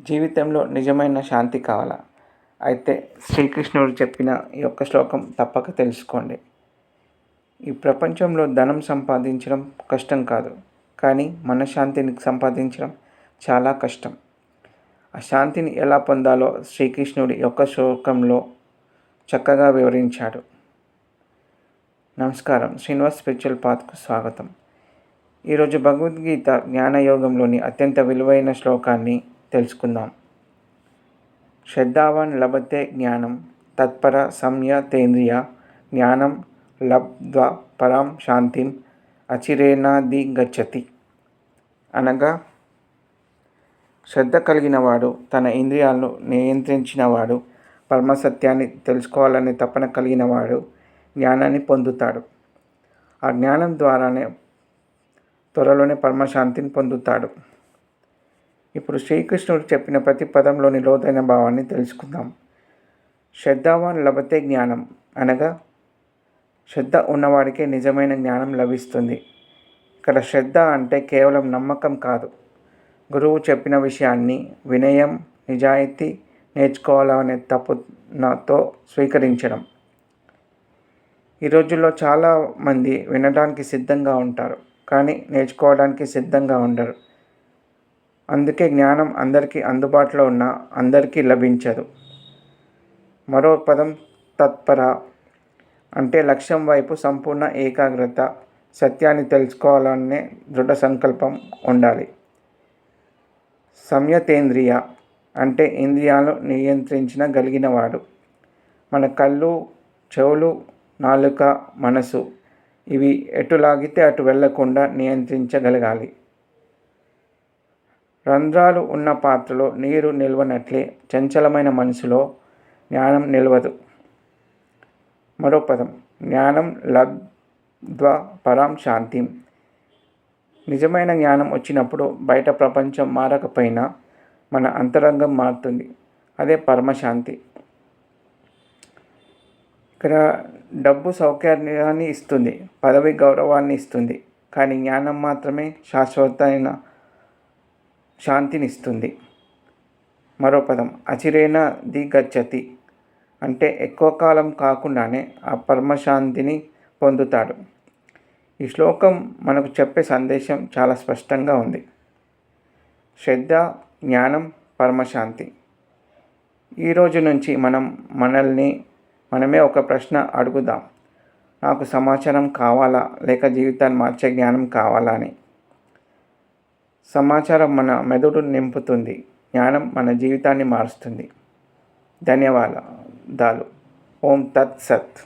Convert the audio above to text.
జీవితంలో నిజమైన శాంతి కావాలా? అయితే శ్రీకృష్ణుడు చెప్పిన ఈ యొక్క శ్లోకం తప్పక తెలుసుకోండి. ఈ ప్రపంచంలో ధనం సంపాదించడం కష్టం కాదు, కానీ మనశ్శాంతిని సంపాదించడం చాలా కష్టం. ఆ శాంతిని ఎలా పొందాలో శ్రీకృష్ణుడి యొక్క శ్లోకంలో చక్కగా వివరించాడు. నమస్కారం, శ్రీనివాస్ స్పిరిచువల్ పాత్కు స్వాగతం. ఈరోజు భగవద్గీత జ్ఞానయోగంలోని అత్యంత విలువైన శ్లోకాన్ని తెలుసుకుందాం. శ్రద్ధావాన్ లభతే జ్ఞానం తత్పర సంయతేంద్రియ జ్ఞానం లబ్ధ్వా పరాం శాంతిం అచిరేణాధిగచ్చతి. అనగా శ్రద్ధ కలిగినవాడు, తన ఇంద్రియాలను నియంత్రించినవాడు, పరమసత్యాన్ని తెలుసుకోవాలనే తపన కలిగినవాడు జ్ఞానాన్ని పొందుతాడు. ఆ జ్ఞానం ద్వారానే త్వరలోనే పరమశాంతిని పొందుతాడు. ఇప్పుడు శ్రీకృష్ణుడు చెప్పిన ప్రతి పదంలోని లోతైన భావాన్ని తెలుసుకుందాం. శ్రద్ధావాన్ లభతే జ్ఞానం అనగా శ్రద్ధ ఉన్నవాడికే నిజమైన జ్ఞానం లభిస్తుంది. ఇక్కడ శ్రద్ధ అంటే కేవలం నమ్మకం కాదు, గురువు చెప్పిన విషయాన్ని వినయం, నిజాయితీ, నేర్చుకోవాలనే తపనతో స్వీకరించడం. ఈ రోజుల్లో చాలామంది వినడానికి సిద్ధంగా ఉంటారు, కానీ నేర్చుకోవడానికి సిద్ధంగా ఉండరు. అందుకే జ్ఞానం అందరికీ అందుబాటులో ఉన్న అందరికీ లభించదు. మరో పదం తత్పర అంటే లక్ష్యం వైపు సంపూర్ణ ఏకాగ్రత, సత్యాన్ని తెలుసుకోవాలనే దృఢ సంకల్పం ఉండాలి. సంయతేంద్రియ అంటే ఇంద్రియాలను నియంత్రించగలిగినవాడు. మన కళ్ళు, చెవులు, నాలుక, మనసు ఇవి ఎటు లాగితే అటు వెళ్లకుండా నియంత్రించగలగాలి. రంధ్రాలు ఉన్న పాత్రలో నీరు నిల్వనట్లే చంచలమైన మనసులో జ్ఞానం నిలవదు. మరో పదం జ్ఞానం లబ్ధ్వా పరాం శాంతిం. నిజమైన జ్ఞానం వచ్చినప్పుడు బయట ప్రపంచం మారకపోయినా మన అంతరంగం మారుతుంది. అదే పరమశాంతి. ఇక్కడ డబ్బు సౌకర్యాన్ని ఇస్తుంది, పదవి గౌరవాన్ని ఇస్తుంది, కానీ జ్ఞానం మాత్రమే శాశ్వతమైన శాంతిని ఇస్తుంది. మరో పదం అచిరేణాధిగచ్చతి అంటే ఎక్కువ కాలం కాకుండానే ఆ పరమశాంతిని పొందుతాడు. ఈ శ్లోకం మనకు చెప్పే సందేశం చాలా స్పష్టంగా ఉంది. శ్రద్ధ, జ్ఞానం, పరమశాంతి. ఈరోజు నుంచి మనమే ఒక ప్రశ్న అడుగుదాం. నాకు సమాచారం కావాలా, లేక జీవితాన్ని మార్చే జ్ఞానం కావాలా అని. సమాచారం మన మెదడును నింపుతుంది, జ్ఞానం మన జీవితాన్ని మారుస్తుంది. ధన్యవాదాలు. ఓం తత్ సత్.